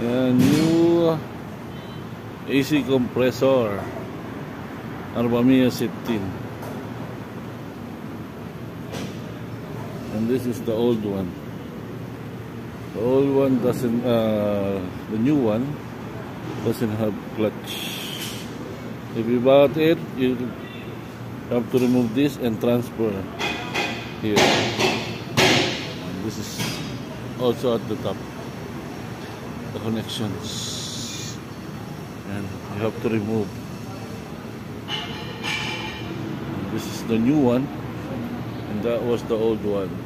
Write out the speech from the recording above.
New AC compressor Arbamia 16, and this is the old one. The old one doesn't, the new one doesn't have clutch. If you bought it, you have to remove this and transfer here. And this is also at the top, the connections, and you have to remove. And this is the new one, and that was the old one.